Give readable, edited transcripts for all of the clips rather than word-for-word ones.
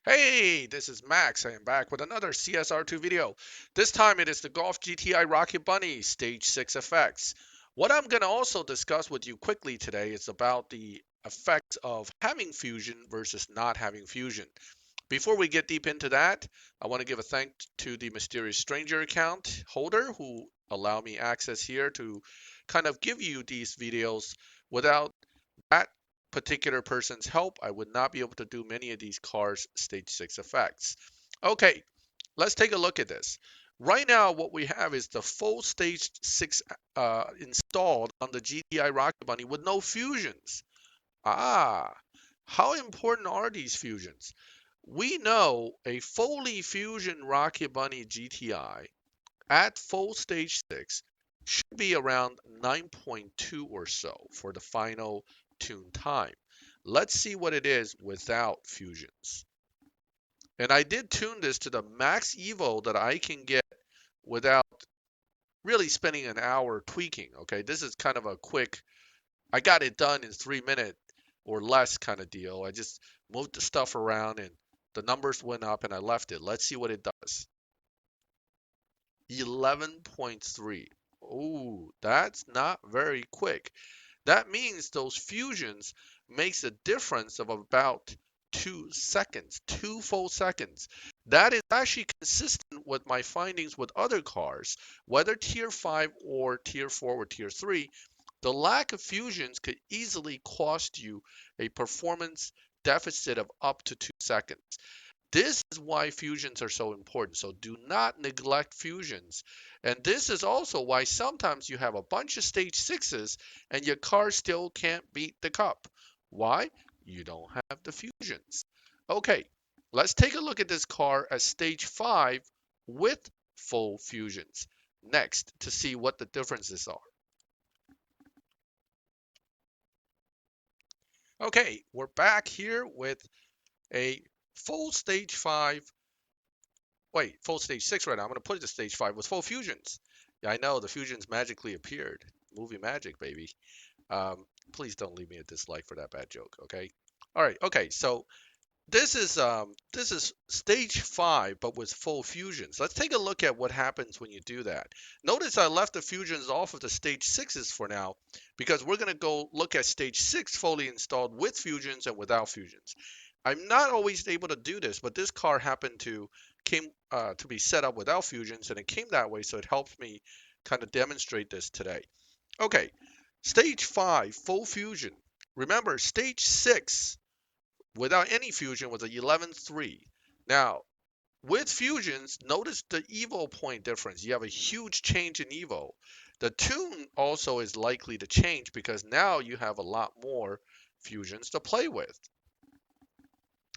Hey, this is Max. I am back with another CSR2 video. This time it is the Golf GTI Rocket Bunny Stage 6 effects. What I'm going to also discuss with you quickly today is about the effects of having fusion versus not having fusion. Before we get deep into that, I want to give a thank to the Mysterious Stranger account holder who allow me access here to kind of give you these videos. Without that particular person's help, I would not be able to do many of these cars stage 6 effects. Okay, let's take a look at this. Right now, what we have is the full stage 6 installed on the GTI Rocket Bunny with no fusions. Ah, how important are these fusions? We know a fully fusion Rocket Bunny GTI at full stage 6 should be around 9.2 or so for the final tune time. Let's see what it is without fusions. And I did tune this to the max evo that I can get without really spending an hour tweaking. Okay, this is kind of a quick, I got it done in 3 minutes or less kind of deal. I just moved the stuff around and the numbers went up and I left it. Let's see what it does. 11.3. Oh, that's not very quick. That means those fusions makes a difference of about 2 seconds, 2 full seconds. That is actually consistent with my findings with other cars, whether tier 5 or tier 4 or tier 3. The lack of fusions could easily cost you a performance deficit of up to 2 seconds. This is why fusions are so important. So do not neglect fusions. And this is also why sometimes you have a bunch of stage sixes and your car still can't beat the cup. Why? You don't have the fusions. Okay, let's take a look at this car at stage 5 with full fusions next to see what the differences are. Okay, we're back here with a full stage 5. Wait, full stage 6 right now. I'm going to put it to stage 5 with full fusions. Yeah, I know the fusions magically appeared. Movie magic, baby. Please don't leave me a dislike for that bad joke, okay? All right, okay. So this is stage 5 but with full fusions. Let's take a look at what happens when you do that. Notice I left the fusions off of the stage 6s for now because we're going to go look at stage 6 fully installed with fusions and without fusions. I'm not always able to do this, but this car happened to came to be set up without fusions, and it came that way, so it helps me kind of demonstrate this today. Okay, stage 5, full fusion. Remember, stage 6 without any fusion was a 11.3. Now, with fusions, notice the evo point difference. You have a huge change in evo. The tune also is likely to change because now you have a lot more fusions to play with.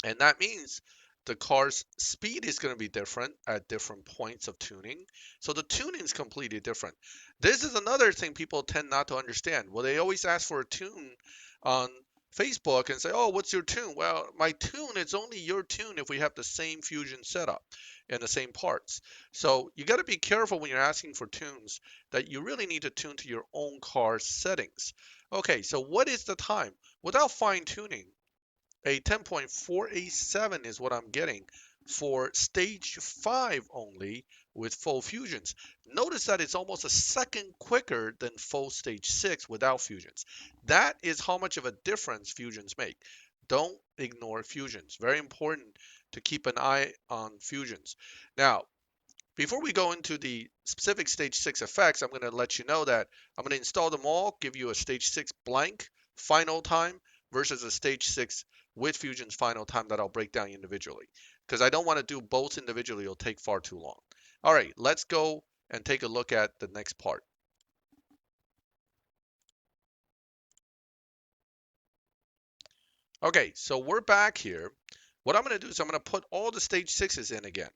And that means the car's speed is going to be different at different points of tuning. So the tuning is completely different. This is another thing people tend not to understand. Well, they always ask for a tune on Facebook and say, "Oh, what's your tune?" Well, my tune is only your tune if we have the same fusion setup and the same parts. So you got to be careful when you're asking for tunes that you really need to tune to your own car's settings. Okay, so what is the time? Without fine tuning, a 10.487 is what I'm getting for stage 5 only with full fusions. Notice that it's almost a second quicker than full stage 6 without fusions. That is how much of a difference fusions make. Don't ignore fusions. Very important to keep an eye on fusions. Now, before we go into the specific stage 6 effects, I'm going to let you know that I'm going to install them all, give you a stage 6 blank final time versus a stage 6 with fusions final time that I'll break down individually. Because I don't want to do both individually, it'll take far too long. All right, let's go and take a look at the next part. Okay, so we're back here. What I'm going to do is I'm going to put all the stage 6s in again.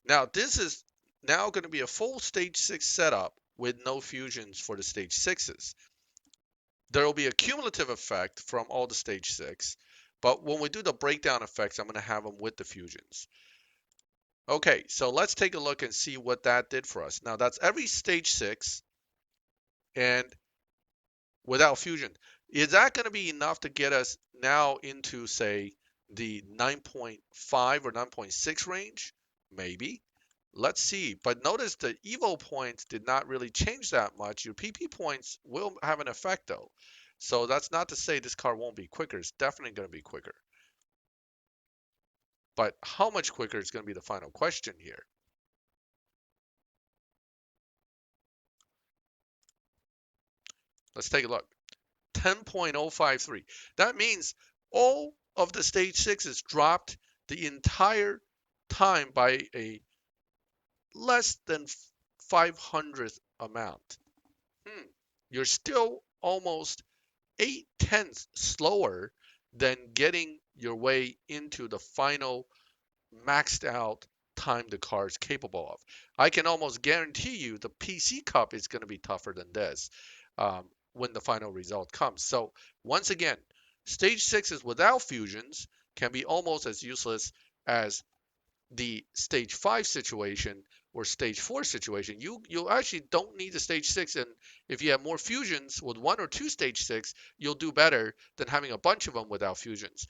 Now, this is now going to be a full stage 6 setup with no fusions for the stage 6s. There will be a cumulative effect from all the stage 6, but when we do the breakdown effects, I'm going to have them with the fusions. Okay, so let's take a look and see what that did for us. Now, that's every stage 6 and without fusion. Is that going to be enough to get us now into, say, the 9.5 or 9.6 range? Maybe. Let's see. But notice the Evo points did not really change that much. Your PP points will have an effect though. So that's not to say this car won't be quicker. It's definitely going to be quicker. But how much quicker is going to be the final question here. Let's take a look. 10.053. That means all of the stage sixes dropped the entire time by a less than 500th amount. You're still almost 8/10ths slower than getting your way into the final maxed out time the car is capable of. I can almost guarantee you the PC Cup is going to be tougher than this when the final result comes. So once again, stage sixes without fusions can be almost as useless as the stage 5 situation or stage 4 situation. You actually don't need the stage 6, and if you have more fusions with one or two stage 6, you'll do better than having a bunch of them without fusions.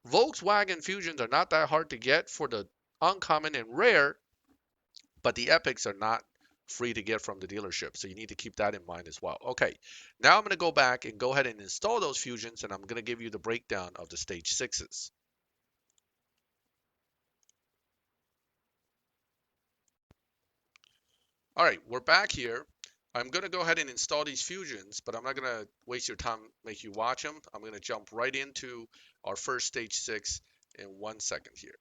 Volkswagen fusions are not that hard to get for the uncommon and rare, but the epics are not free to get from the dealership. So you need to keep that in mind as well. Okay, now I'm going to go back and go ahead and install those fusions, and I'm going to give you the breakdown of the stage 6s. All right, we're back here. I'm going to go ahead and install these fusions, but I'm not going to waste your time, make you watch them. I'm going to jump right into our first stage 6 in 1 second here.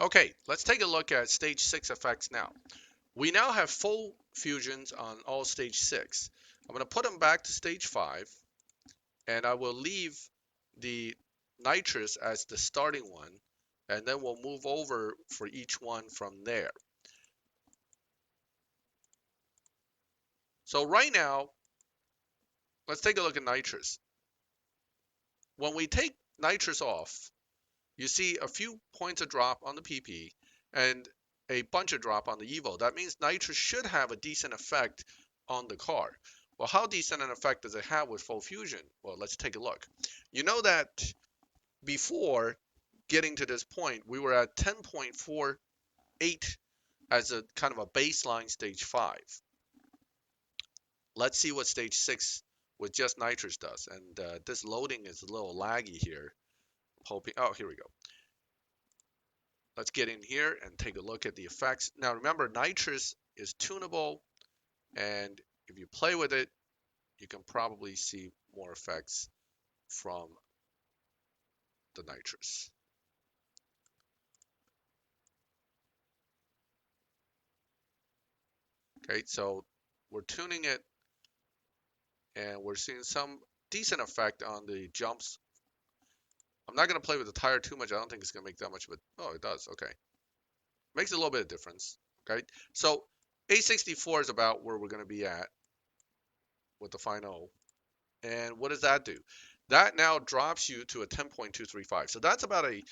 Okay, let's take a look at stage 6 effects now. We now have full fusions on all stage 6. I'm going to put them back to stage 5, and I will leave the nitrous as the starting one, and then we'll move over for each one from there. So right now, let's take a look at nitrous. When we take nitrous off, you see a few points of drop on the PP and a bunch of drop on the Evo. That means nitrous should have a decent effect on the car. Well, how decent an effect does it have with full fusion? Well, let's take a look. You know that before getting to this point, we were at 10.48 as a kind of a baseline stage 5. Let's see what stage 6 with just nitrous does. And this loading is a little laggy here. Hoping, oh, here we go. Let's get in here and take a look at the effects. Now remember, nitrous is tunable, and if you play with it, you can probably see more effects from the nitrous. Okay, so we're tuning it, and we're seeing some decent effect on the jumps. I'm not going to play with the tire too much. I don't think it's going to make that much of it. Oh, it does. Okay. Makes a little bit of difference. Okay. So A64 is about where we're going to be at with the final. And what does that do? That now drops you to a 10.235. So that's about a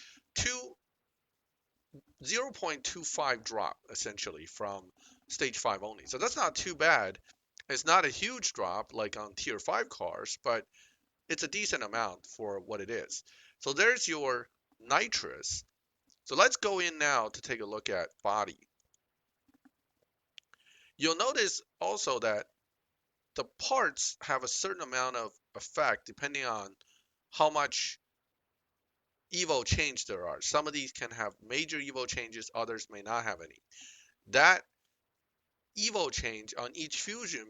0.25 drop essentially from stage 5 only. So that's not too bad. It's not a huge drop like on tier 5 cars, but it's a decent amount for what it is. So there's your nitrous. So let's go in now to take a look at body. You'll notice also that the parts have a certain amount of effect depending on how much Evo change there are. Some of these can have major Evo changes, others may not have any. That Evo change on each fusion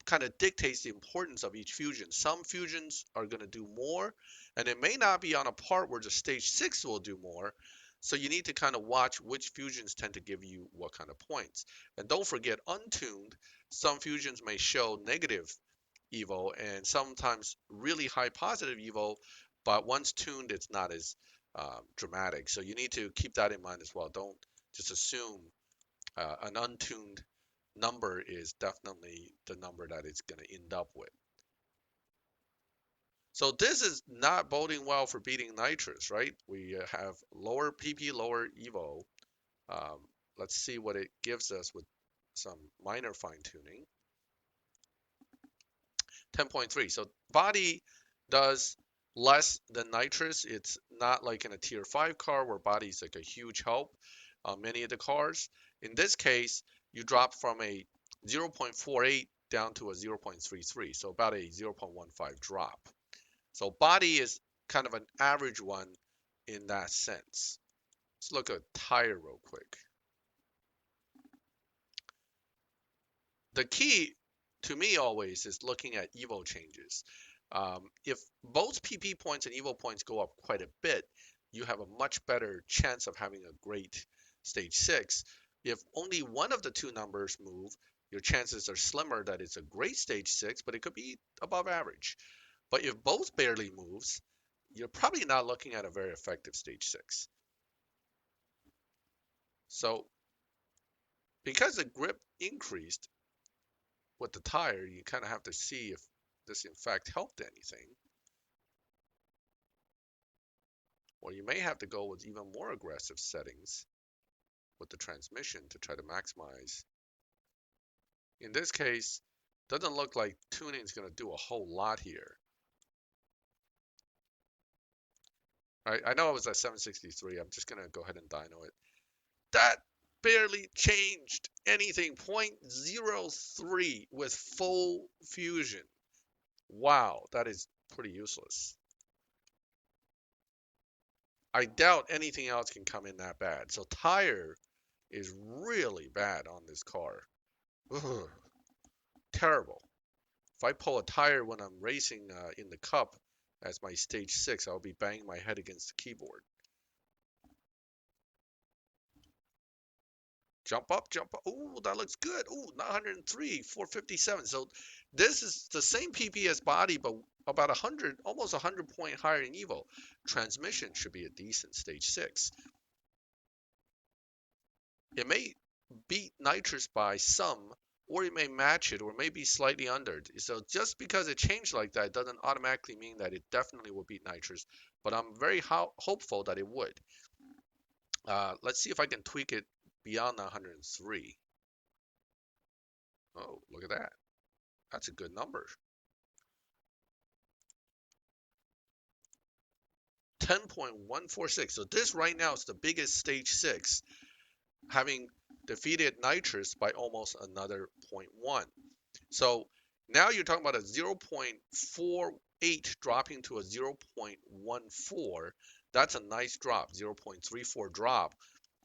kind of dictates the importance of each fusion. Some fusions are going to do more, and it may not be on a part where the stage 6 will do more. So you need to kind of watch which fusions tend to give you what kind of points. And don't forget, untuned, some fusions may show negative Evo and sometimes really high positive Evo, but once tuned, it's not as dramatic. So you need to keep that in mind as well. Don't just assume an untuned number is definitely the number that it's going to end up with. So this is not boding well for beating nitrous, right? We have lower PP, lower Evo. Um, let's see what it gives us with some minor fine tuning. 10.3. So body does less than nitrous. It's not like in a tier 5 car where body is like a huge help on many of the cars. In this case, you drop from a 0.48 down to a 0.33, so about a 0.15 drop. So body is kind of an average one in that sense. Let's look at tire real quick. The key to me always is looking at Evo changes. If both PP points and Evo points go up quite a bit, you have a much better chance of having a great stage 6. If only one of the two numbers move, your chances are slimmer that it's a great stage 6, but it could be above average. But if both barely moves, you're probably not looking at a very effective stage 6. So because the grip increased with the tire, you kind of have to see if this in fact helped anything. Or you may have to go with even more aggressive settings with the transmission to try to maximize. In this case, doesn't look like tuning is going to do a whole lot here. I know it was at 763. I'm just going to go ahead and dyno it. That barely changed anything. 0.03 with full fusion. Wow, that is pretty useless. I doubt anything else can come in that bad. So tire is really bad on this car. Ugh, terrible. If I pull a tire when I'm racing in the cup as my stage 6, I'll be banging my head against the keyboard. Jump up, jump up. Ooh, that looks good. Ooh, 903, 457. So this is the same PP as body, but about 100, almost 100 point higher in Evo. Transmission should be a decent stage 6. It may beat nitrous by some, or it may match it, or maybe slightly under. So just because it changed like that doesn't automatically mean that it definitely will beat nitrous, but I'm very hopeful that it would. Let's see if I can tweak it beyond 103. Oh, look at that. That's a good number. 10.146. So this right now is the biggest stage 6, having defeated nitrous by almost another 0.1. So now you're talking about a 0.48 dropping to a 0.14. That's a nice drop, 0.34 drop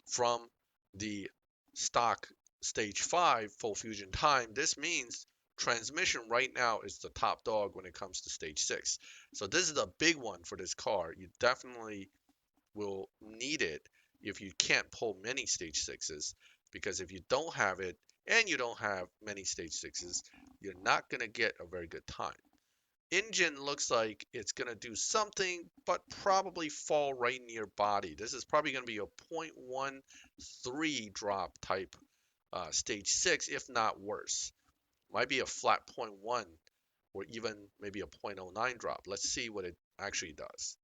from the stock stage 5 full fusion time. This means transmission right now is the top dog when it comes to stage 6. So this is a big one for this car. You definitely will need it if you can't pull many stage 6s, because if you don't have it and you don't have many stage 6s, you're not going to get a very good time. Engine looks like it's going to do something, but probably fall right near body. This is probably going to be a 0.13 drop type stage 6, if not worse. Might be a flat 0.1 or even maybe a 0.09 drop. Let's see what it actually does.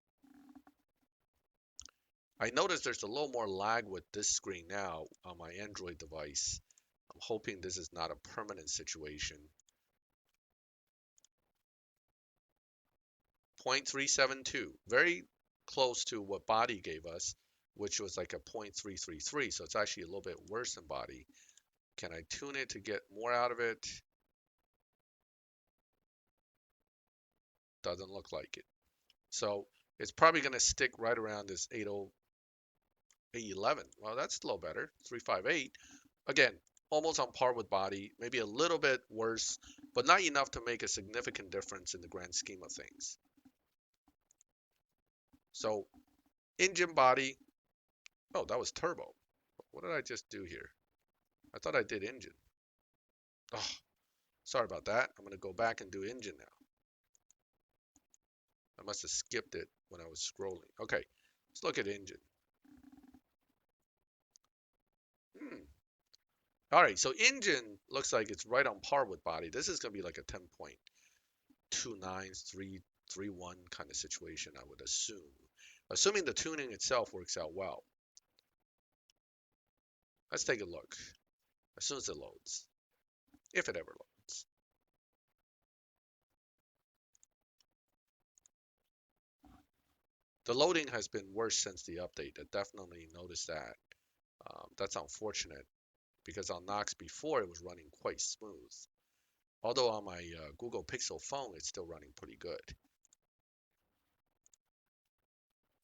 I noticed there's a little more lag with this screen now on my Android device. I'm hoping this is not a permanent situation. 0.372, very close to what body gave us, which was like a 0.333. So it's actually a little bit worse than body. Can I tune it to get more out of it? Doesn't look like it. So it's probably going to stick right around this 811. Well, that's a little better. 358. Again, almost on par with body, maybe a little bit worse, but not enough to make a significant difference in the grand scheme of things. So engine body. Oh, that was turbo. What did I just do here? I thought I did engine. Oh, sorry about that. I'm going to go back and do engine now. I must have skipped it when I was scrolling. Okay, let's look at engine. All right, so engine looks like it's right on par with body. This is going to be like a 10.29, 331 kind of situation, I would assume. Assuming the tuning itself works out well. Let's take a look as soon as it loads, if it ever loads. The loading has been worse since the update. I definitely noticed that. That's unfortunate because on Knox before it was running quite smooth. Although on my Google Pixel phone, it's still running pretty good.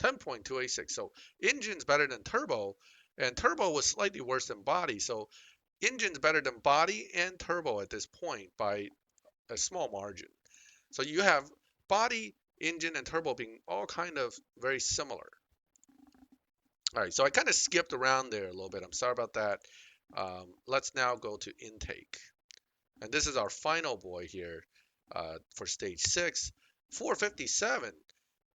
10.286. So engine's better than turbo, and turbo was slightly worse than body. So engine's better than body and turbo at this point by a small margin. So you have body, engine, and turbo being all kind of very similar. All right, so I kind of skipped around there a little bit. I'm sorry about that. Let's now go to intake. And this is our final boy here for stage 6, 457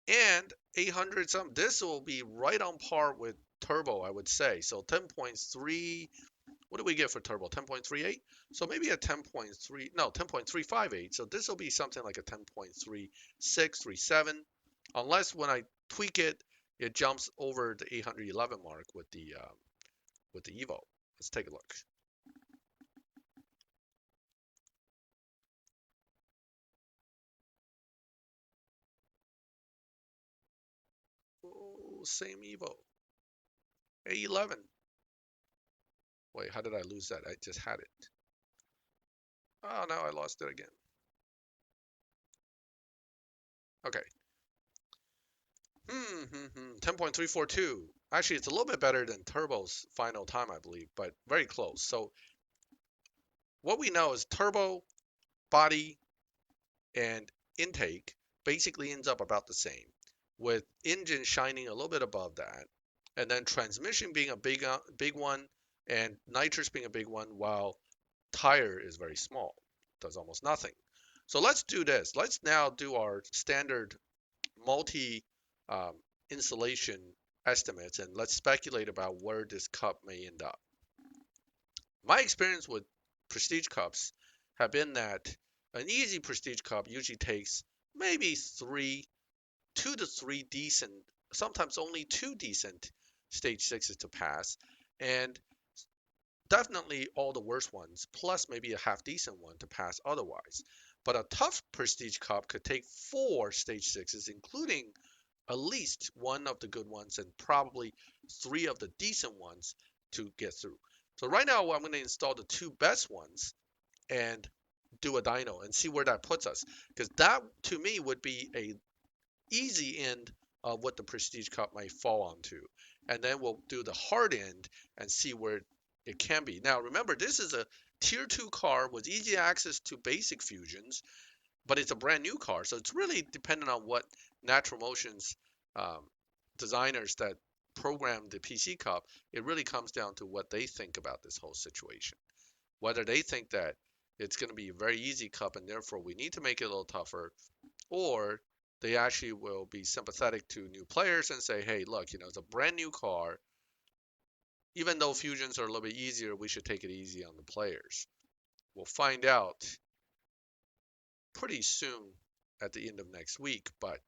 and 800 something. This will be right on par with turbo, I would say. So 10.3, what do we get for turbo? 10.38? So maybe a 10.3, no, 10.358. So this will be something like a 10.36, 37, unless when I tweak it, it jumps over the 811 mark with the Evo. Let's take a look. Oh, same Evo. A11. Wait, how did I lose that? I just had it. Oh, now I lost it again. Okay. 10.342. Actually, it's a little bit better than Turbo's final time, I believe, but very close. So what we know is turbo, body, and intake basically ends up about the same, with engine shining a little bit above that, and then transmission being a big one, and nitrous being a big one, while tire is very small, does almost nothing. So let's do this. Let's now do our standard multi um, installation estimates, and let's speculate about where this cup may end up. My experience with prestige cups have been that an easy prestige cup usually takes maybe 2 to 3 decent, sometimes only 2 decent stage sixes to pass, and definitely all the worst ones, plus maybe a half decent one to pass otherwise. But a tough prestige cup could take 4 stage sixes, including at least one of the good ones and probably 3 of the decent ones to get through. So right now I'm going to install the 2 best ones and do a dyno and see where that puts us, because that to me would be a easy end of what the Prestige Cup might fall onto. And then we'll do the hard end and see where it can be. Now, remember, this is a tier 2 car with easy access to basic fusions, but it's a brand new car. So it's really dependent on what Natural Motion's um, designers that program the PC Cup, it really comes down to what they think about this whole situation. Whether they think that it's going to be a very easy cup and therefore we need to make it a little tougher, or they actually will be sympathetic to new players and say, hey, look, it's a brand new car. Even though fusions are a little bit easier, we should take it easy on the players. We'll find out pretty soon at the end of next week, but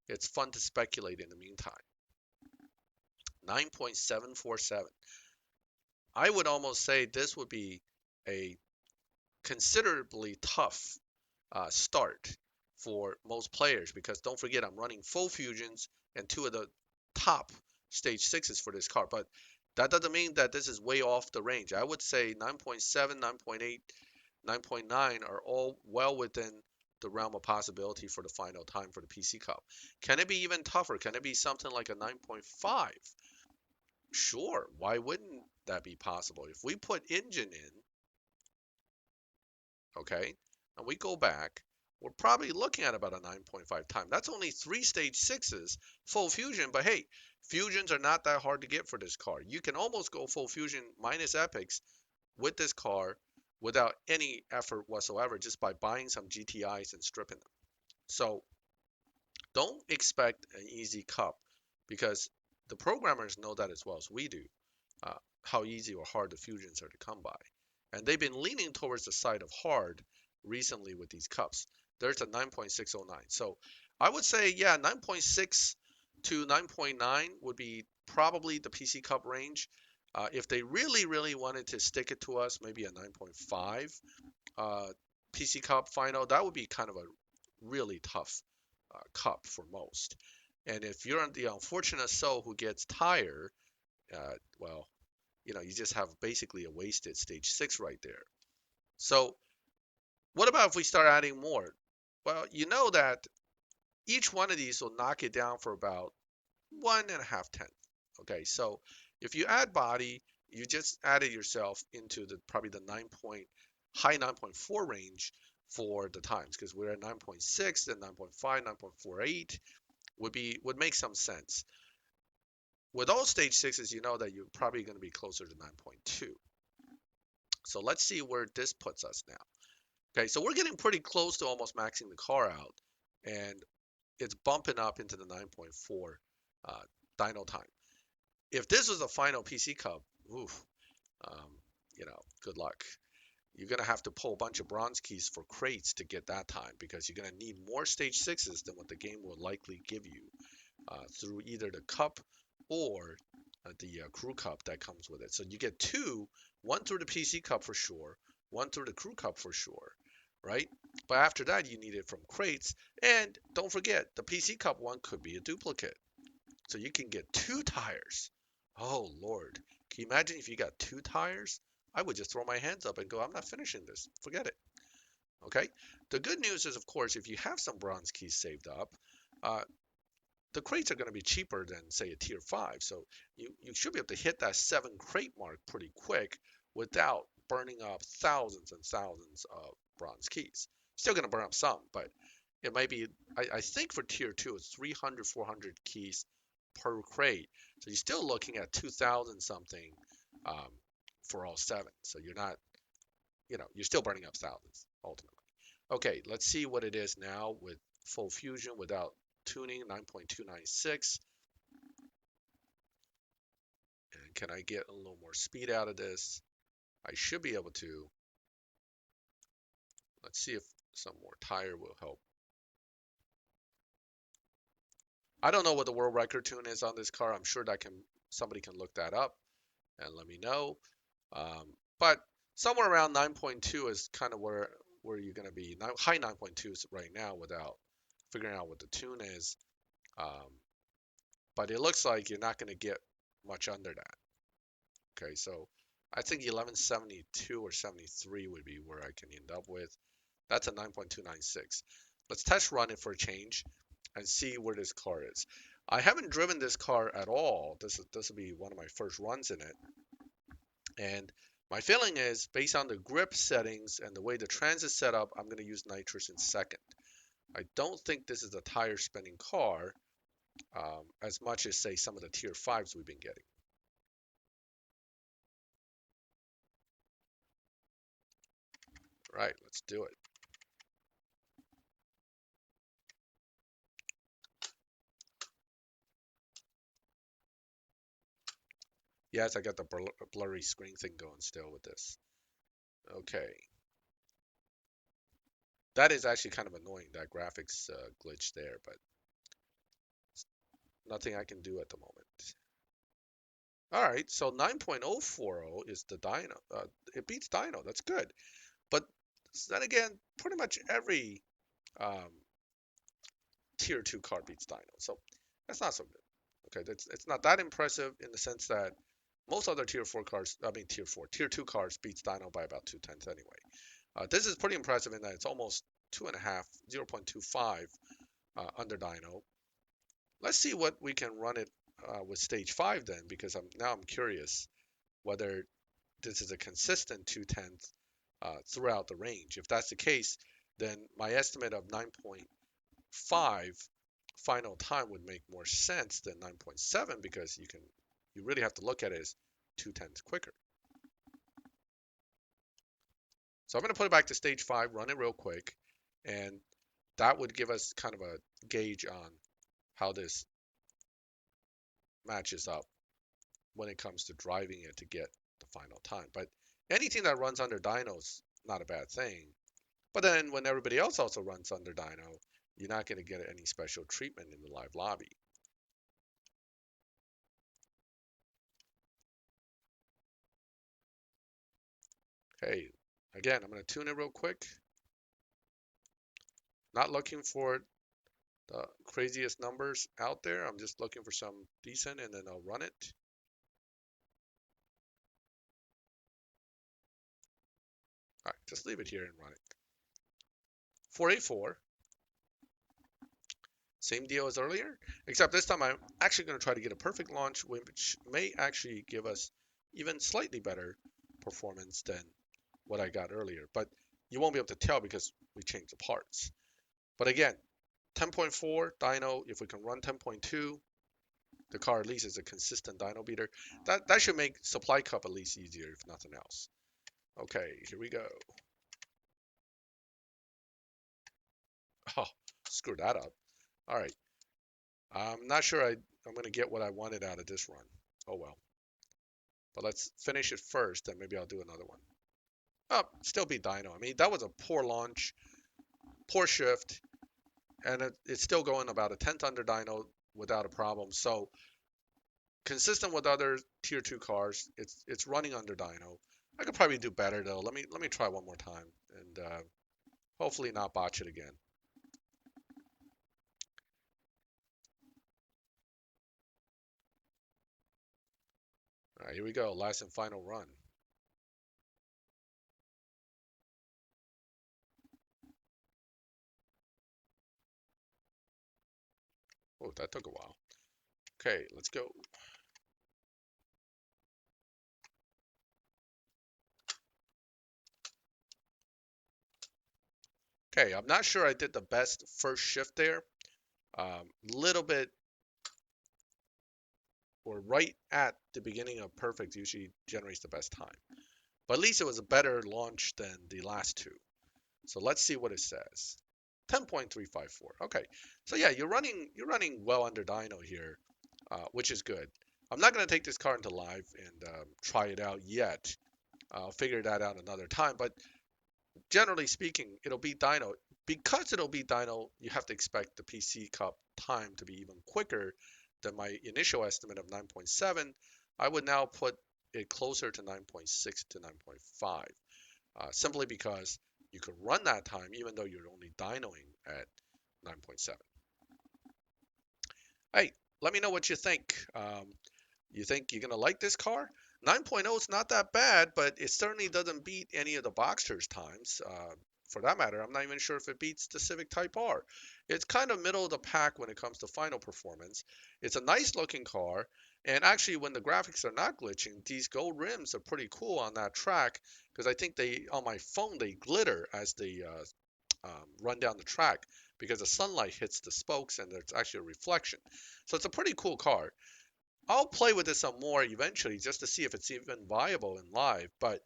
it's fun to speculate in the meantime. 9.747. I would almost say this would be a considerably tough start for most players, because don't forget I'm running full fusions and 2 of the top stage sixes for this car, but that doesn't mean that this is way off the range. I would say 9.7, 9.8, 9.9 are all well within the realm of possibility for the final time for the PC Cup. Can it be even tougher? Can it be something like a 9.5? Sure, why wouldn't that be possible? If we put engine in, okay, and we go back, we're probably looking at about a 9.5 time. That's only 3 stage sixes full fusion, but hey, fusions are not that hard to get for this car. You can almost go full fusion minus epics with this car without any effort whatsoever, just by buying some GTIs and stripping them. So don't expect an easy cup, because the programmers know that as well as we do, how easy or hard the fusions are to come by. And they've been leaning towards the side of hard recently with these cups. There's a 9.609. So I would say, yeah, 9.6 to 9.9 would be probably the PC Cup range. If they really, really wanted to stick it to us, maybe a 9.5 PC Cup final, that would be kind of a really tough cup for most. And if you're the unfortunate soul who gets tired, well, you just have basically a wasted stage 6 right there. So what about if we start adding more? Well, you know that each one of these will knock it down for about 1.5 tenths. Okay, so if you add body, you just added yourself into the probably the high 9.4 range for the times because we're at 9.6, then 9.5, 9.48 would make some sense. With all stage sixes, you know that you're probably going to be closer to 9.2. So let's see where this puts us now. Okay, so we're getting pretty close to almost maxing the car out, and it's bumping up into the 9.4 uh, dyno time. If this was a final PC Cup, oof, um, good luck. You're gonna have to pull a bunch of bronze keys for crates to get that time because you're gonna need more stage sixes than what the game will likely give you through either the cup or the crew cup that comes with it. So you get two, one through the PC Cup for sure, one through the crew cup for sure, right? But after that, you need it from crates. And don't forget, the PC Cup one could be a duplicate. So you can get two tires. Oh, Lord. Can you imagine if you got two tires? I would just throw my hands up and go, I'm not finishing this. Forget it. Okay? The good news is, of course, if you have some bronze keys saved up, uh, the crates are going to be cheaper than, say, a tier 5. So you should be able to hit that 7 crate mark pretty quick without burning up thousands and thousands of bronze keys. Still going to burn up some, but it might be, I think for tier 2, it's 300, 400 keys per crate. So you're still looking at 2,000 something um, for all 7. So you're not, you're still burning up thousands ultimately. Okay, let's see what it is now with full fusion without tuning, 9.296. And can I get a little more speed out of this? I should be able to. Let's see if some more tire will help. I don't know what the world record tune is on this car. I'm sure that somebody can look that up and let me know. But somewhere around 9.2 is kind of where you're going to be. High 9.2s right now without figuring out what the tune is. But it looks like you're not going to get much under that. Okay, so I think 1172 or 73 would be where I can end up with. That's a 9.296. Let's test run it for a change and see where this car is. I haven't driven this car at all. This will be one of my first runs in it. And my feeling is, based on the grip settings and the way the trans is set up, I'm going to use nitrous in second. I don't think this is a tire spinning car as much as, say, some of the tier 5s we've been getting. Right, let's do it. Yes, I got the blurry screen thing going still with this. Okay. That is actually kind of annoying, that graphics glitch there, but nothing I can do at the moment. All right, so 9.040 is the dyno. It beats dyno. That's good. But then again, pretty much every um, tier 2 car beats dyno. So that's not so good. Okay, it's not that impressive in the sense that most other tier 4 cars, I mean tier 2 cars beats dyno by about 2/10 anyway. This is pretty impressive in that it's almost 2.5, 0.25 under dyno. Let's see what we can run it with stage 5 then, because I'm curious whether this is a consistent 2/10 throughout the range. If that's the case, then my estimate of 9.5 final time would make more sense than 9.7 because you really have to look at it as 2/10 quicker. So I'm going to put it back to stage 5, run it real quick, and that would give us kind of a gauge on how this matches up when it comes to driving it to get the final time. But anything that runs under dyno's not a bad thing. But then when everybody else also runs under dyno, you're not going to get any special treatment in the live lobby. Okay, again, I'm going to tune it real quick. Not looking for the craziest numbers out there. I'm just looking for some decent and then I'll run it. All right, just leave it here and run it. 484. Same deal as earlier, except this time I'm actually going to try to get a perfect launch, which may actually give us even slightly better performance than what I got earlier. But you won't be able to tell because we changed the parts. But again, 10.4 dyno, if we can run 10.2, the car at least is a consistent dyno beater. That should make supply cup at least easier, if nothing else. Okay, here we go. Oh, screw that up. All right. I'm not sure I'm going to get what I wanted out of this run. Oh well. But let's finish it first, and maybe I'll do another one. Oh, still be dyno. I mean, that was a poor launch, poor shift, and it's still going about a tenth under dyno without a problem. So consistent with other tier 2 cars, it's running under dyno. I could probably do better though. Let me try one more time and hopefully not botch it again. All right, here we go. Last and final run. Oh, that took a while. Okay, let's go. Okay, I'm not sure I did the best first shift there. Little bit or right at the beginning of perfect usually generates the best time. But at least it was a better launch than the last two. So let's see what it says. 10.354. Okay. So yeah, you're running well under dyno here, which is good. I'm not going to take this car into live and try it out yet. I'll figure that out another time. But generally speaking, it'll be dyno. Because it'll be dyno, you have to expect the PC Cup time to be even quicker than my initial estimate of 9.7. I would now put it closer to 9.6 to 9.5, simply because you can run that time even though you're only dynoing at 9.7. Hey, let me know what you think. You think you're going to like this car? 9.0 is not that bad, but it certainly doesn't beat any of the Boxster's times. For that matter, I'm not even sure if it beats the Civic Type R. It's kind of middle of the pack when it comes to final performance. It's a nice looking car, and actually when the graphics are not glitching, these gold rims are pretty cool on that track because I think they, on my phone, they glitter as they run down the track because the sunlight hits the spokes and there's actually a reflection. So it's a pretty cool car. I'll play with it some more eventually just to see if it's even viable in live. But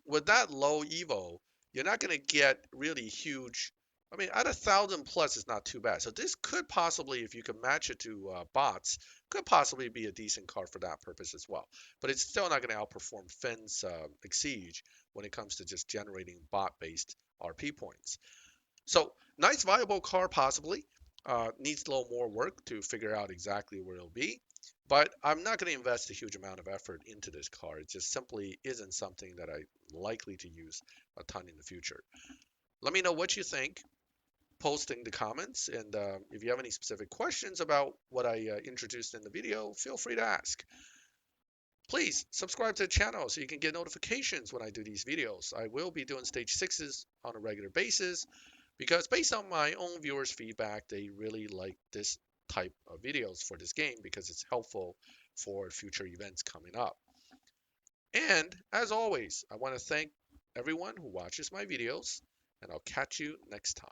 with that low Evo, you're not going to get really huge. I mean, at 1,000 plus is not too bad. So this could possibly, if you can match it to bots, could possibly be a decent car for that purpose as well. But it's still not going to outperform Finn's Exige when it comes to just generating bot-based RP points. So nice, viable car possibly. Needs a little more work to figure out exactly where it'll be. But I'm not going to invest a huge amount of effort into this car. It just simply isn't something that I'm likely to use a ton in the future. Let me know what you think. Post in the comments. And if you have any specific questions about what I introduced in the video, feel free to ask. Please subscribe to the channel so you can get notifications when I do these videos. I will be doing stage 6s on a regular basis because based on my own viewers' feedback, they really like this type of videos for this game because it's helpful for future events coming up. And as always, I want to thank everyone who watches my videos, and I'll catch you next time.